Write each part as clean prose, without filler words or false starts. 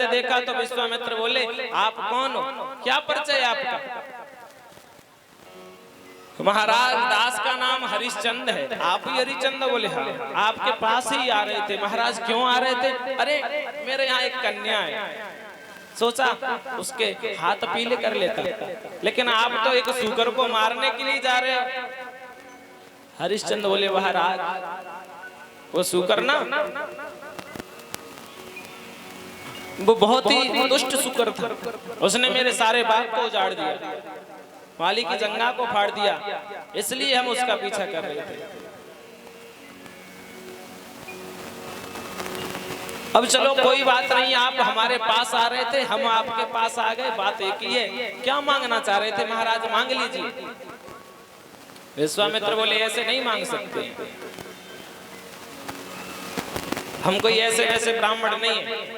देखा तो विश्वामित्र बोले, आप कौन हो, क्या परिचय आपका? महाराज, दास का नाम हरिश्चंद्र है। आप ही हरिश्चंद्र? बोले हाँ। आपके पास ही आ रहे थे। महाराज, क्यों आ रहे थे? अरे मेरे यहाँ एक कन्या है, सोचा उसके हाथ पीले कर लेता, लेकिन आप तो एक सूकर को मारने के लिए जा रहे हो। हरिश्चंद्र बोले, महाराज वो सूकर ना, वो बहुत ही दुष्ट शुकर था। उसने मेरे सारे बाग को उजाड़ दिया, माली की जंगा को फाड़ दिया, इसलिए हम उसका पीछा कर रहे थे। अब चलो कोई बात नहीं, आप हमारे पास आ रहे थे, हम आपके पास आ गए, बात एक ही है। क्या मांगना चाह रहे थे? महाराज मांग लीजिए। विश्वामित्र बोले, ऐसे नहीं मांग सकते, हम कोई ऐसे ऐसे ब्राह्मण नहीं है।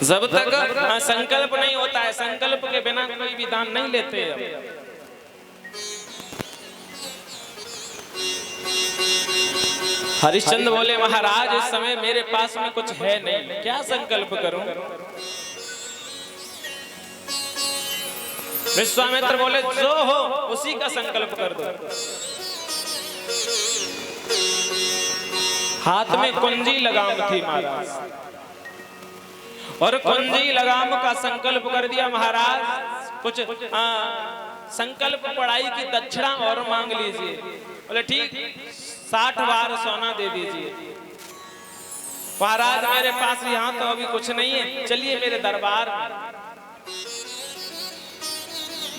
जब तक संकल्प नहीं होता है, संकल्प के बिना कोई भी दान नहीं लेते। हरिश्चंद्र बोले, महाराज इस समय मेरे पास में कुछ है नहीं, क्या संकल्प करूं? विश्वामित्र बोले, जो हो उसी का संकल्प कर दो। हाथ में कुंजी लगाम थी महाराज, और कुंजी लगाम का संकल्प कर दिया। महाराज कुछ संकल्प पढ़ाई की दक्षिणा और मांग लीजिए। बोले ठीक, 60 बार सोना दे दीजिए। महाराज मेरे पास यहाँ तो अभी कुछ नहीं है, चलिए मेरे दरबार में,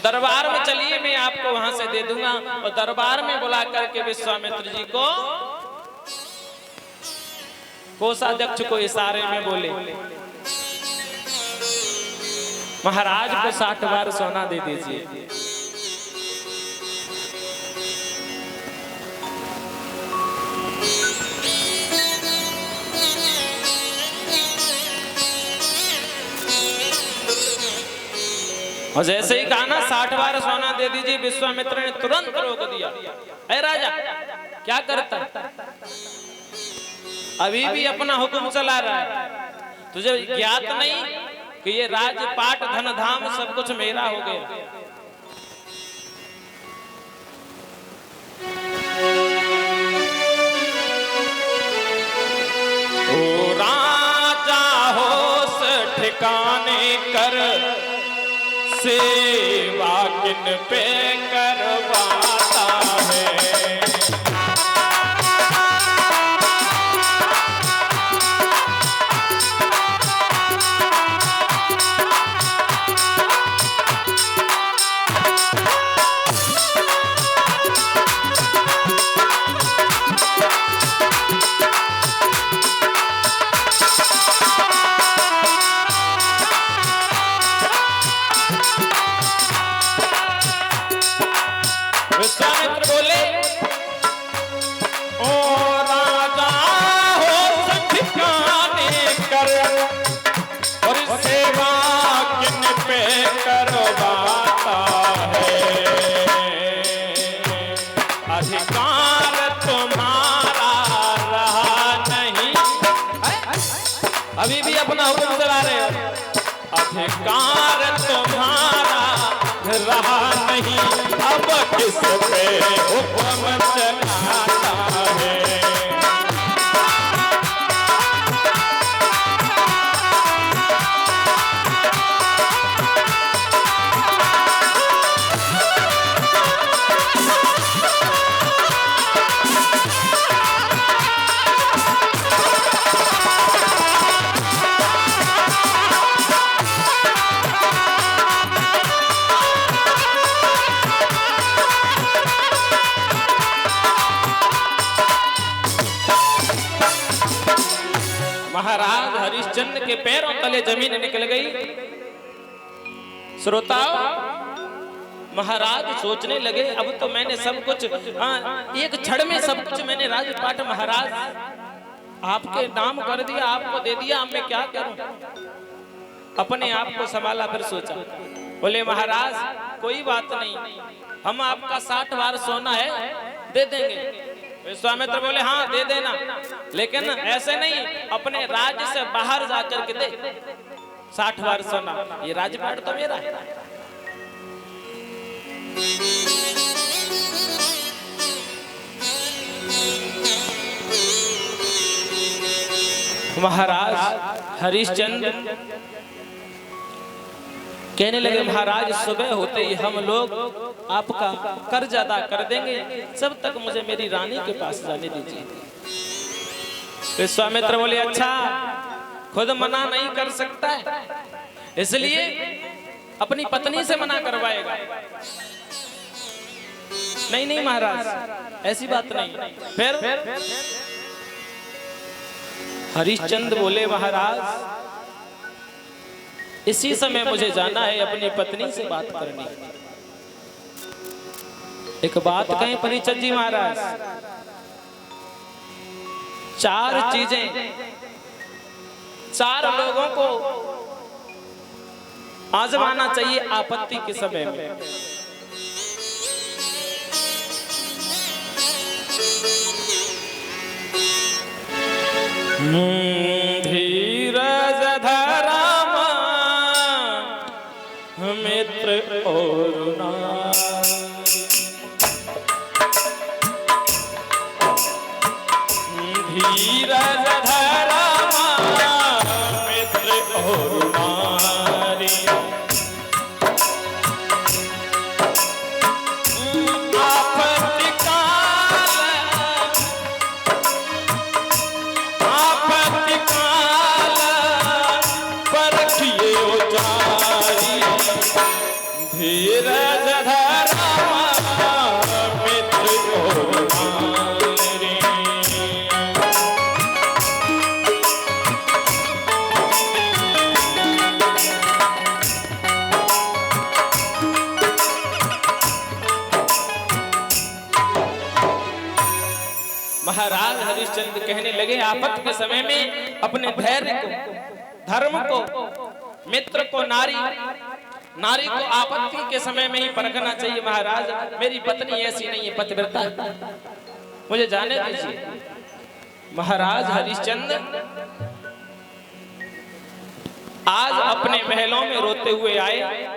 दरबार में चलिए, मैं आपको वहां से दे दूंगा। और दरबार में बुला करके विश्वामित्र जी को, कोषाध्यक्ष को इशारे में बोले, महाराज को 60 बार सोना दे दीजिए। और जैसे ही कहा ना 60 बार सोना दे दीजिए, विश्वामित्र ने तुरंत रोक दिया। अरे राजा क्या करता, अभी भी अपना हुक्म चला रहा है, तुझे ज्ञात नहीं कि ये राजपाट धन धाम सब कुछ मेरा हो गया। ओ राजा होश ठिकाने कर, सेवा किन पे करवाता है। विश्वामित्र बोले, ओ राजा हो ठिकाने कर, और सेवा किन पे करवाता है। अधिकार तुम्हारा रहा नहीं, अभी भी अपना हुक्म चला रहे हो। अधिकार तुम्हारा रहा नहीं, अब किस पे हुक्म चलाता है। महाराज हरिश्चंद्र के पैरों तले जमीन निकल गई। श्रोताओ, महाराज सोचने लगे, अब तो मैंने सब कुछ एक क्षण में सब कुछ मैंने राजपाट महाराज आपके नाम कर दिया, आपको दे दिया, अब मैं क्या करूं? अपने आप को संभाला, फिर सोचा, बोले महाराज कोई बात नहीं, हम आपका 60 बार सोना है दे देंगे, विश्वामित्र बोले हाँ दे देना, लेकिन ऐसे नहीं, अपने राज्य से बाहर जाकर के दे। 60 वर्ष सोना, ये राजपाट तो मेरा है। महाराज हरिश्चंद्र कहने लगे महाराज सुबह होते ही हम लोग आपका कर्ज अदा कर देंगे, जब तक मुझे मेरी रानी के पास जाने दीजिए। विश्वामित्र बोले अच्छा, खुद मना नहीं कर सकता है, इसलिए अपनी पत्नी से मना करवाएगा। नहीं नहीं महाराज, ऐसी बात नहीं। फिर हरिश्चंद्र बोले महाराज इसी समय मुझे जाना है, अपनी पत्नी से बात करनी। एक बात कहें परिचय जी महाराज, 4 चीजें 4 लोगों को आजमाना चाहिए आपत्ति के समय में। धीरज धर्म मित्र और नारी, धीरज धर्म मित्र और नारी, आपत्ति काल परखिए उचारी, धीरज धर्म मित्र और नारी। महाराज हरिश्चंद्र कहने लगे आपत्ति के समय में अपने धैर्य को, धर्म को, मित्र को, नारी को आपत्ति के समय में ही परखना चाहिए। महाराज मेरी पत्नी ऐसी नहीं है, पतिव्रता, मुझे जाने दीजिए। महाराज हरिश्चंद्र आज अपने महलों में रोते हुए आए।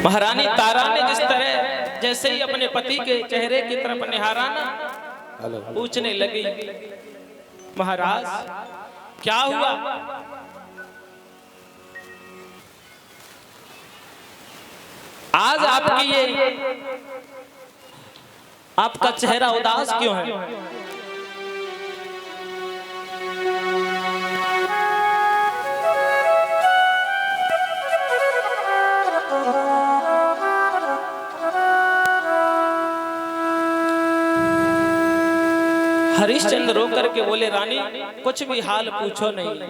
महारानी तारा ने जिस तरह जैसे ही अपने पति के चेहरे की तरफ निहारा ना, पूछने लगी महाराज क्या हुआ? आज आपकी ये आपका चेहरा उदास क्यों है? हरिश्चंद्र रो करके बोले रानी कुछ भी हाल पूछो नहीं।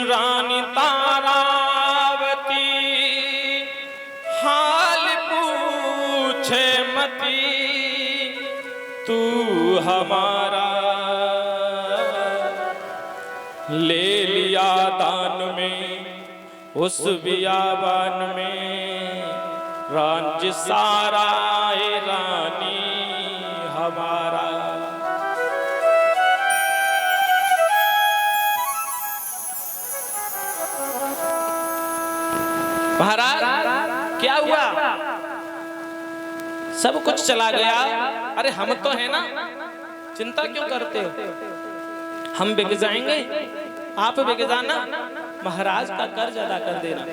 रानी तारावती हाल पूछे मती, तू हमारा ले लिया दान में उस बियाबान में, राज्य सारा है रानी हमारा। महाराज क्या हुआ? सब कुछ चला गया। अरे हम तो है ना, चिंता क्यों करते हो? हम बिक जाएंगे, आप बिक जाना, महाराज का कर्ज अदा कर देना।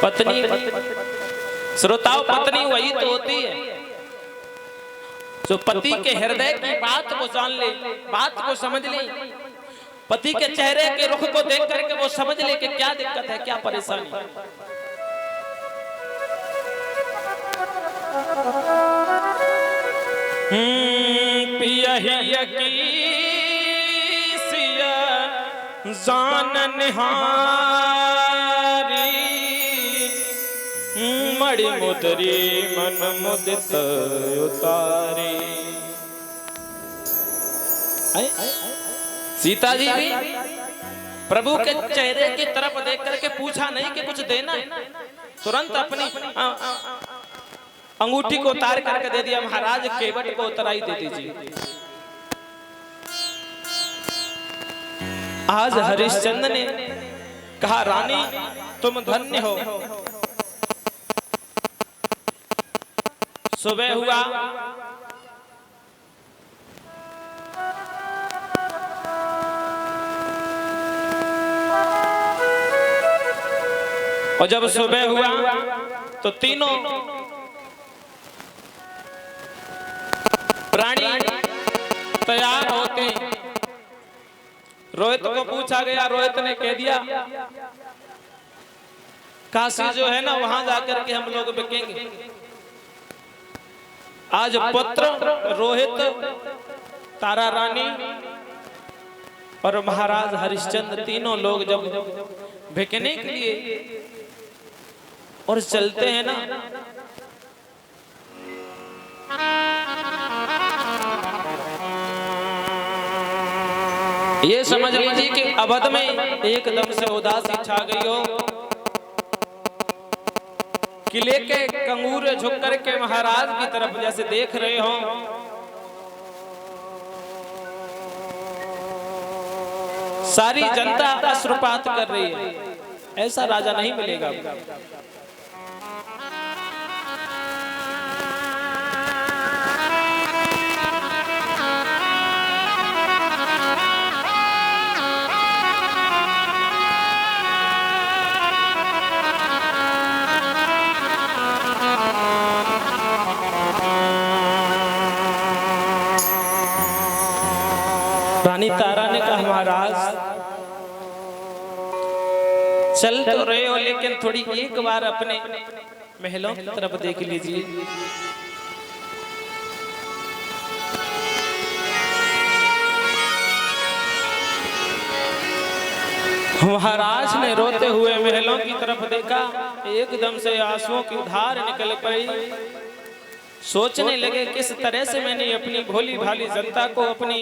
पत्नी श्रोताओं, पत्नी वही तो होती है जो पति के हृदय की बात को जान ले, बात को समझ ले, पति के चेहरे के रुख को देख करके वो समझ ले कि क्या दिक्कत है, क्या परेशानी है। पियहिया की सिया जान निहारी, मणि मुद्री मन मुदित उतारी। सीता जी भी प्रभु के चेहरे की तरफ देख करके पूछा नहीं कि कुछ देना है, तुरंत अपनी अंगूठी को उतार करके दे दिया। महाराज केवट को उतराई दे दीजिए। आज हरिश्चंद्र ने कहा रानी तुम धन्य हो। सुबह हुआ, और जब सुबह हुआ तो तीनों प्राणी तैयार होते। रोहित को पूछा गया, रोहित ने कह दिया काशी जो है ना वहां जाकर के हम लोग बिकेंगे। आज पुत्र रोहित, तारा रानी और महाराज हरिश्चंद्र तीनों लोग जब बिकने के लिए और चलते हैं ना, ये समझ लीजिए कि अवध में एकदम से उदासी छा गई हो। किले के कंगूर झुक करके महाराज की तरफ जैसे देख रहे हो। सारी जनता अश्रुपात कर रही है। ऐसा राजा नहीं मिलेगा। रानी तारा ने कहा महाराज चल तो रहे हो, लेकिन थोड़ी एक बार अपने महलों की तरफ देख लीजिए। महाराज ने रोते हुए महलों की तरफ देखा, एकदम से आंसुओं की धार निकल पड़ी। सोचने लगे किस तरह से मैंने अपनी भोली भाली जनता को अपनी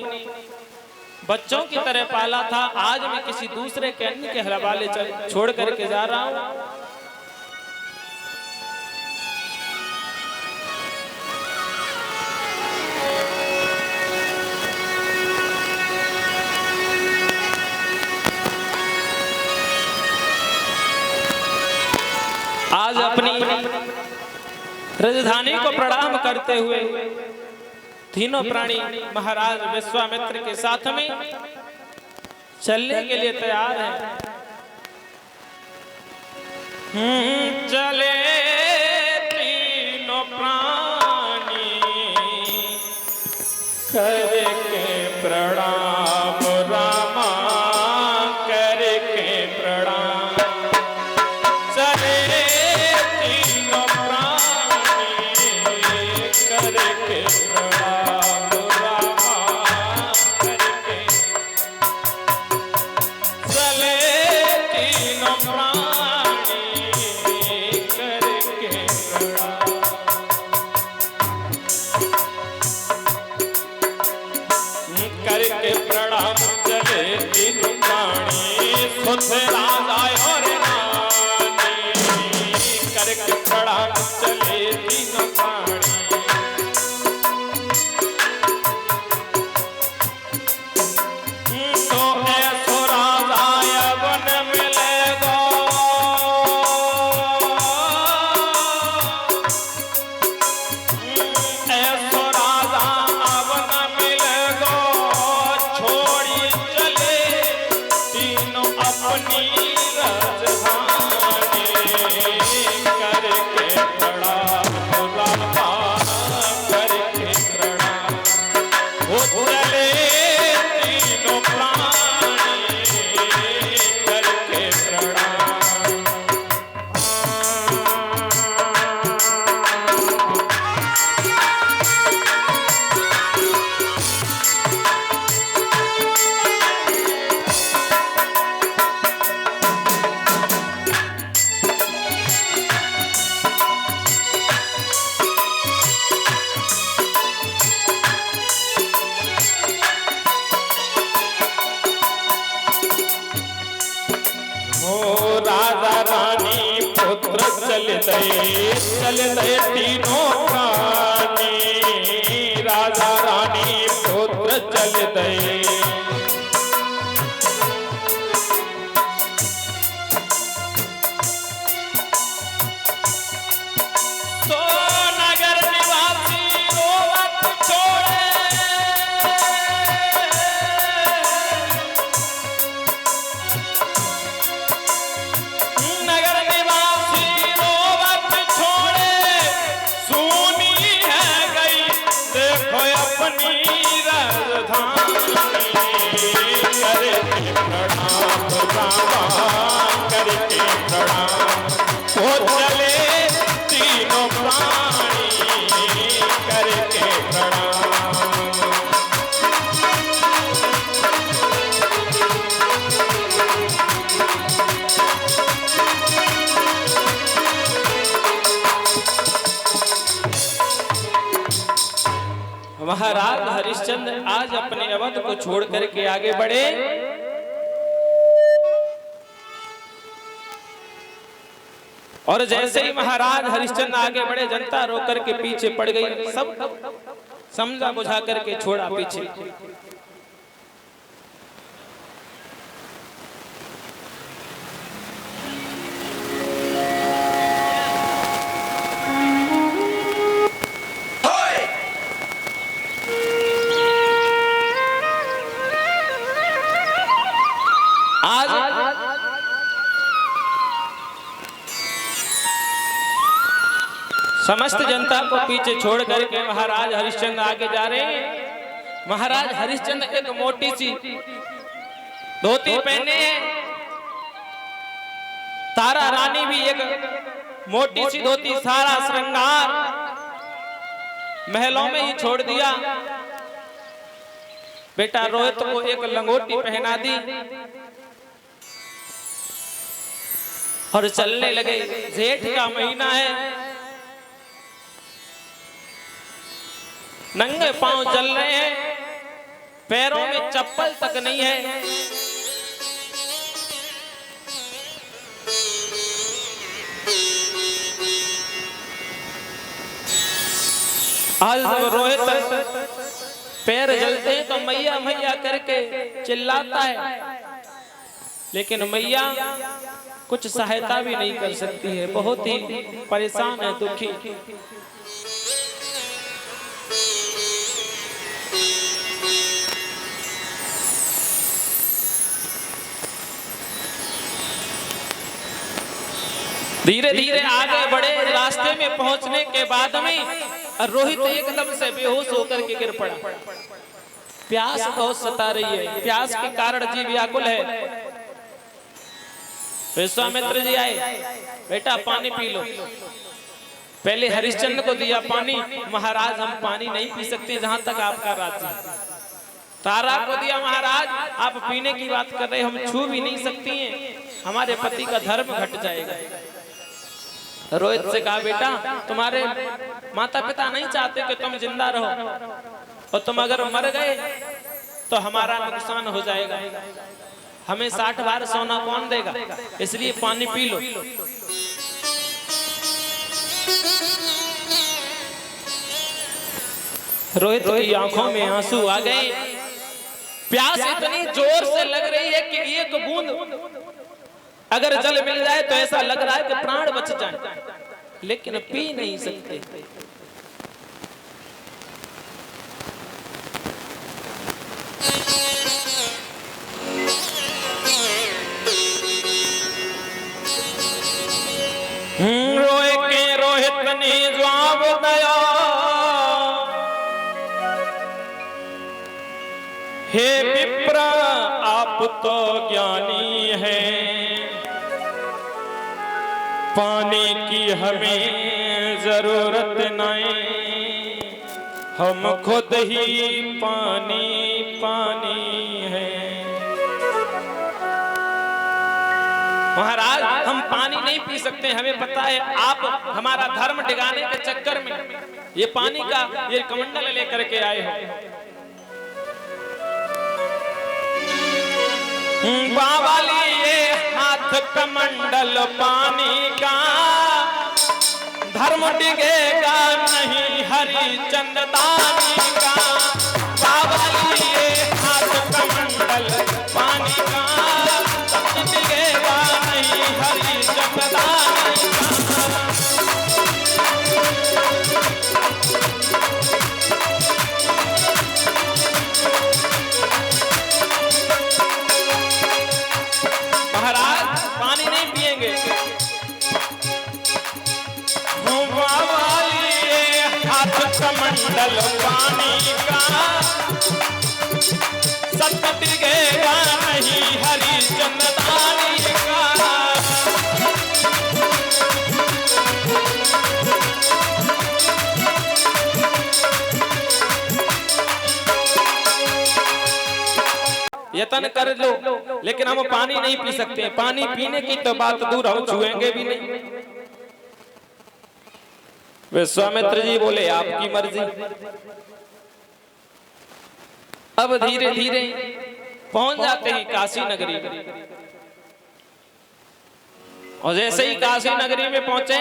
बच्चों की तरह पाला था, आज मैं किसी दूसरे के अन्य के हवाले छोड़ करके जा रहा हूं। आज अपनी राजधानी को प्रणाम करते हुए तीनों प्राणी महाराज विश्वामित्र के साथ में चलने के लिए तैयार हैं। चले तीनों प्राणी करके प्रणाम रामा, करके प्रणाम। चले तीनों प्राणी करके प्रणाम। करके चल दे तीनों प्राणी, राजा रानी पुत्र चल दे। महाराज हरिश्चंद्र आज अपने अवध को छोड़ करके आगे बढ़े और जैसे ही महाराज हरिश्चंद्र आगे बढ़े जनता रोक करके पीछे पड़ गई। सब समझा बुझा करके छोड़ा पीछे। समस्त जनता को पीछे छोड़ करके महाराज हरिश्चंद्र आगे जा रहे हैं। महाराज हरिश्चंद्र एक मोटी सी धोती पहने हैं, तारा रानी भी एक मोटी सी धोती, सारा श्रृंगार महलों में ही छोड़ दिया। बेटा रोहित को एक लंगोटी पहना दी और चलने लगे। जेठ का महीना है, नंगे पांव चल रहे हैं, पैरों में चप्पल तक नहीं है। आज जब रोहित पैर जलते हैं तो मैया मैया करके चिल्लाता है, लेकिन मैया कुछ सहायता भी नहीं कर सकती है। बहुत ही परेशान है, दुखी। धीरे धीरे आगे बढ़े। रास्ते में पहुंचने के बाद में रोहित एकदम से बेहोश होकर के गिर पड़ा। प्यास बहुत सता रही है, प्यास के कारण जीव व्याकुल है। विश्वामित्र जी आए, बेटा पानी पी लो। पहले हरिश्चंद्र को दिया पानी। महाराज हम पानी नहीं पी सकते जहां तक आपका राज्य। तारा को दिया, महाराज आप पीने की बात कर रहे, हम छू भी नहीं सकती हैं, हमारे पति का धर्म घट जाएगा। रोहित से कहा, बेटा तुम्हारे माता पिता नहीं चाहते कि तुम जिंदा रहो, और तुम अगर मर गए तो हमारा नुकसान हो जाएगा। हमें 60 बार सोना कौन देगा, इसलिए पानी पी लो। रोहित की आंखों में आंसू आ गए। प्यास इतनी जोर से लग रही है कि एक बूंद अगर जल मिल जाए तो ऐसा लग रहा है कि प्राण बच जाए, लेकिन पी नहीं सकते। रोए के रोहित ने जवाब दिया, हे विप्र आप तो ज्ञानी हैं, पानी की हमें जरूरत नहीं, हम खुद ही पानी पानी है। महाराज हम पानी नहीं पी सकते, हमें पता है आप हमारा धर्म डिगाने के चक्कर में ये पानी का ये कमंडल लेकर के आए हो। बाबाली ये हाथ कमंडल पानी का, धर्म डिगेगा नहीं हरिचंद दानी का, बाबा लिए हाथ कमंडल पानी का, धर्म डिगेगा नहीं हरिचंद दानी का। महाराज पानी नहीं पिएंगे, हाथ कमंडल पानी का, सत्य टिकेगा नहीं हरिचंद दानी का। यत्न कर लो लेकिन हम पानी नहीं पी सकते। पानी पीने की तो बात दूर, हम छुएंगे भी नहीं। विश्वामित्र जी बोले आपकी मर्जी। अब धीरे धीरे पहुंच जाते हैं काशी नगरी में, और जैसे ही काशी नगरी में पहुंचे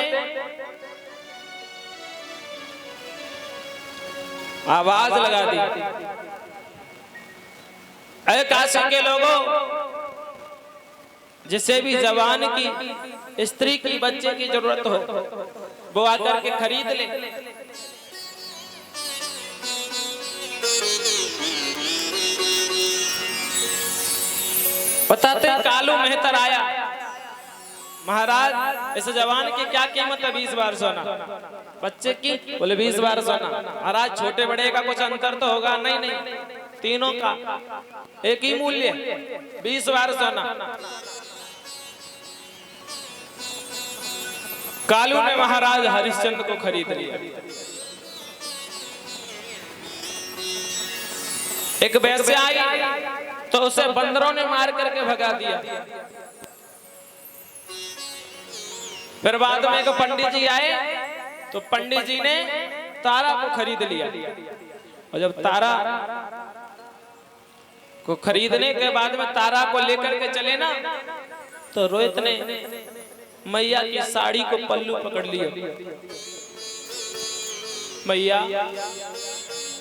आवाज लगा दी, अरे काशी के लोगों, जिसे भी जवान की, स्त्री की, बच्चे की जरूरत हो वो आकर के खरीद ले। बताते कालू मेहतर आया, महाराज इस जवान की क्या कीमत है? 20 बार सोना। बच्चे की? बोले 20 बार सोना। महाराज छोटे बड़े का कुछ अंतर तो होगा? नहीं नहीं, तीनों का एक ही मूल्य, 20 बार सोना। कालू ने महाराज हरिश्चंद्र को खरीद लिया। एक वैश्य आई तो उसे बंदरों ने मार करके भगा दिया। फिर बाद में एक पंडित जी आए तो पंडित जी ने तारा को खरीद लिया। और जब तारा को खरीदने के बाद में तारा को लेकर के चले ना, तो रोहित ने मैया की साड़ी को पल्लू पकड़ लिया। मैया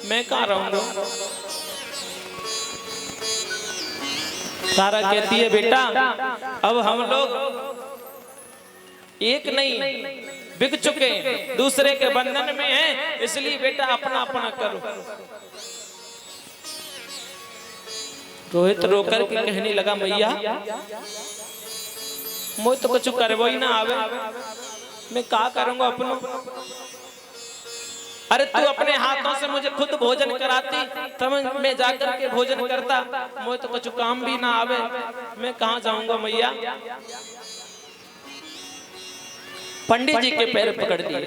मैं कहाँ रहूंगा? तारा कहती है बेटा अब हम लोग एक नहीं बिक चुके, दूसरे के बंधन में हैं, इसलिए बेटा अपना अपना करो। रोहित रोकर के कहने लगा मैया मैं तो कुछ करवो ही ना आवे, मैं क्या करूंगा अपनों? अरे तू अपने हाथों से मुझे खुद भोजन कराती तब मैं जाकर के भोजन करता, मुझे तो कुछ काम भी ना आवे, मैं कहाँ जाऊंगा मैया? पंडित जी के पैर पकड़ दिए।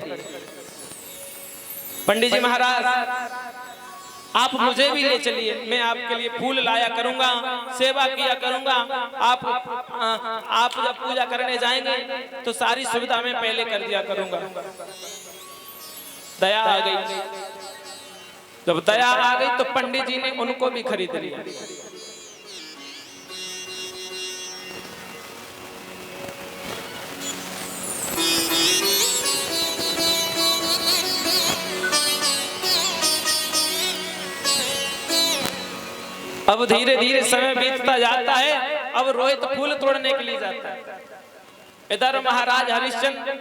पंडित जी महाराज आप मुझे भी ले चलिए, मैं आपके लिए फूल लाया करूंगा, सेवा किया करूंगा। आप जब पूजा करने जाएंगे तो सारी सुविधा मैं पहले कर दिया करूंगा। दया आ गई। जब दया आ गई तो पंडित जी ने उनको भी खरीद लिया। अब धीरे धीरे समय बीतता जाता है। अब रोहित फूल तोड़ने के लिए जाता है। इधर महाराज हरिश्चंद्र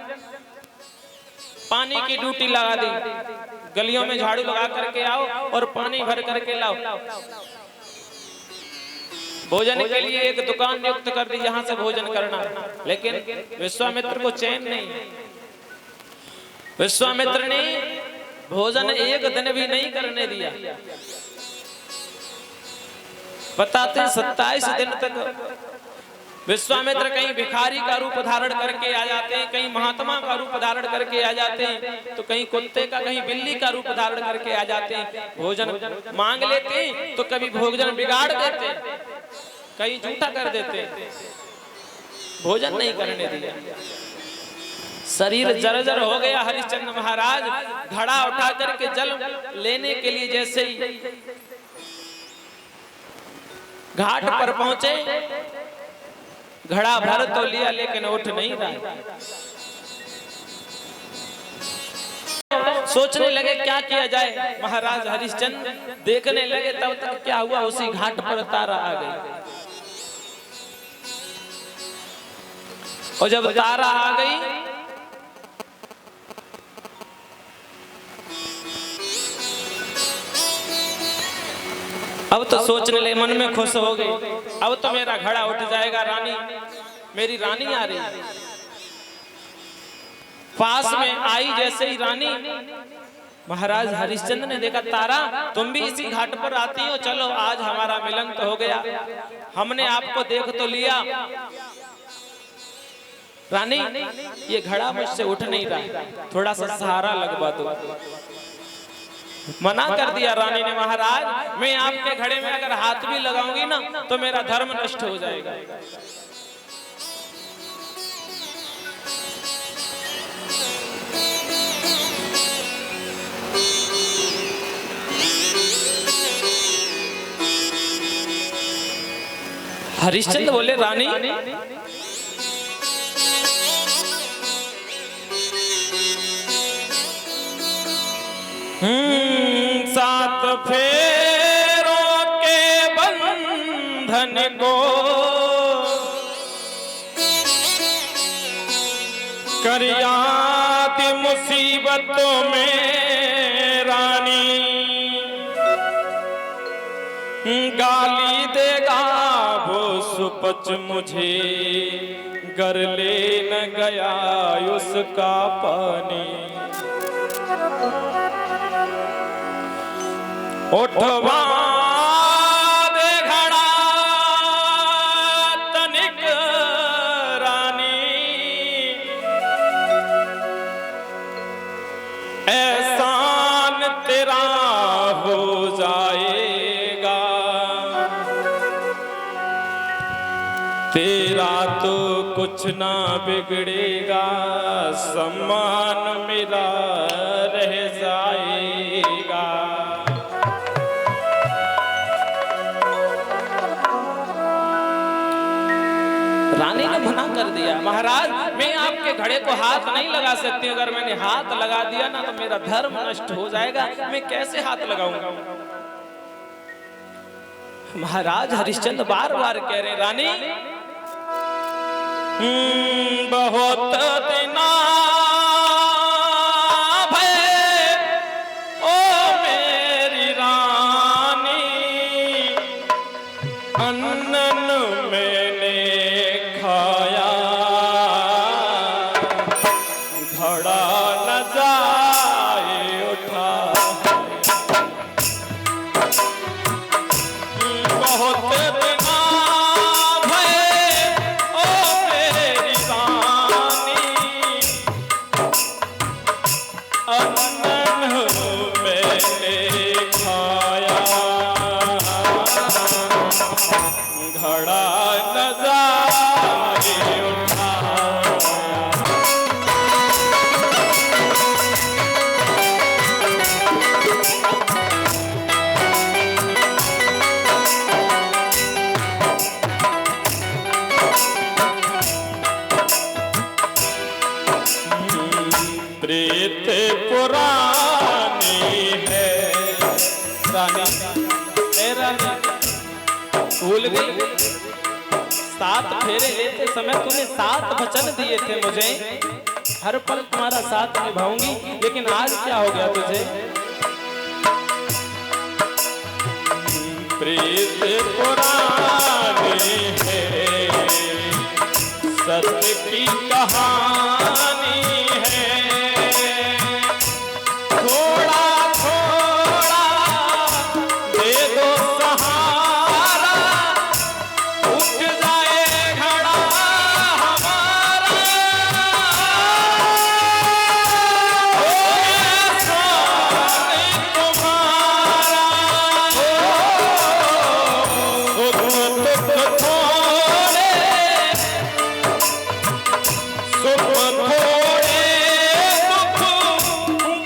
पानी की ड्यूटी लगा दी, गलियों में झाड़ू लगा करके आओ और पानी भर करके लाओ। भोजन के लिए एक दुकान नियुक्त कर दी जहां से भोजन करना। लेकिन विश्वामित्र को चैन नहीं। विश्वामित्र ने भोजन एक दिन भी नहीं करने दिया। बताते 27 दिन तक विश्वामित्र कहीं भिखारी का रूप धारण करके आ जाते हैं, कहीं महात्मा का रूप धारण करके आ जाते हैं, तो कहीं कुत्ते का, कहीं बिल्ली का रूप धारण करके आ जाते हैं। भोजन मांग लेते हैं तो कभी भोजन बिगाड़ देते हैं, कहीं झूठा कर देते हैं। भोजन नहीं करने दिया। शरीर जर्जर हो गया। हरिश्चंद्र महाराज घड़ा उठा करके जल लेने के लिए जैसे ही घाट पर पहुंचे, घड़ा भर तो लिया लेकिन उठ नहीं रहा। सोचने लगे क्या किया जाए। महाराज हरिश्चंद्र देखने लगे, तब तक क्या हुआ, उसी घाट पर तारा आ गई। और जब तारा आ गई अब तो सोचने लगे, मन में खुश हो गई, अब तो मेरा घड़ा उठ जाएगा, रानी मेरी रानी आ रही। पास में आई जैसे ही रानी, महाराज हरिश्चंद्र ने देखा, तारा तुम भी इसी घाट पर आती हो, चलो आज हमारा मिलन तो हो गया, हमने आपको देख तो लिया। रानी ये घड़ा मुझसे उठ नहीं रहा, थोड़ा सा सहारा लगवा दो। मना कर दिया रानी ने, महाराज मैं आपके घड़े में अगर हाथ भी लगाऊंगी ना तो मेरा धर्म नष्ट हो जाएगा। हरिश्चंद्र बोले, रानी सात फेरों के बंधन को कर याद मुसीबतों में रानी, गाली देगा वो सुपच मुझे, गर ले न गया उसका पानी। उठवा दे घड़ा तनिक रानी, एहसान तेरा हो जाएगा, तेरा तो कुछ ना बिगड़ेगा, सम्मान मेरा रह जाएगा। रानी ने मना कर दिया, महाराज मैं आपके घड़े को हाथ नहीं लगा सकती, अगर मैंने हाथ लगा दिया ना तो मेरा धर्म नष्ट हो जाएगा, मैं कैसे हाथ लगाऊंगा। महाराज हरिश्चंद्र बार बार कह रहे, रानी बहुत दिना भय ओ मेरी रानी, अन्नन मैंने खाया, घड़ा न जाए उठा, बहुत दिना भय ओ मेरी रानी, अन्नन मैंने खाया, घड़ा न जाए उठा। प्रीत पुरानी है रानी, ए रानी भूल गई, 7 फेरे लेते समय तूने 7 वचन दिए थे मुझे, हर पल तुम्हारा साथ निभाऊंगी, लेकिन आज क्या हो गया तुझे। प्रीत पुरानी है, सत्य की कहानी है, थोड़ा थोड़ा दे दो सहारा, उठ जाए घड़ा हमारा, ओ स्वामी तुम्हारा, दुख थोड़े सुख थोड़े दुख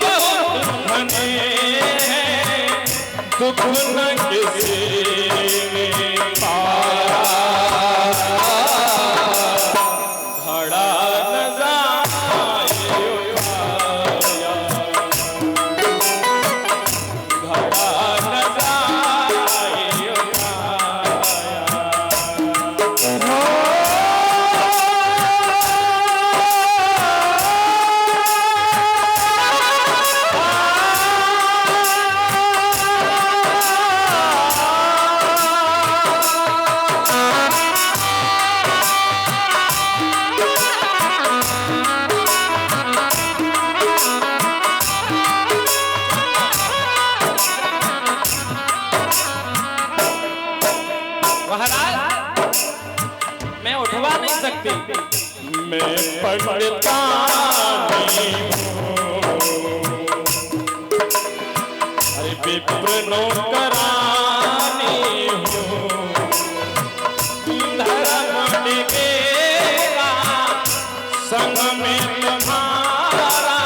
बहुत घने हैं, दुख न किसी ने पाया, घड़ा न जाए उठाया। मैं पंडितानी हूँ, अरे विप्र नौकरानी हूँ, धर्म निकेला संग में तुम्हारा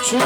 छू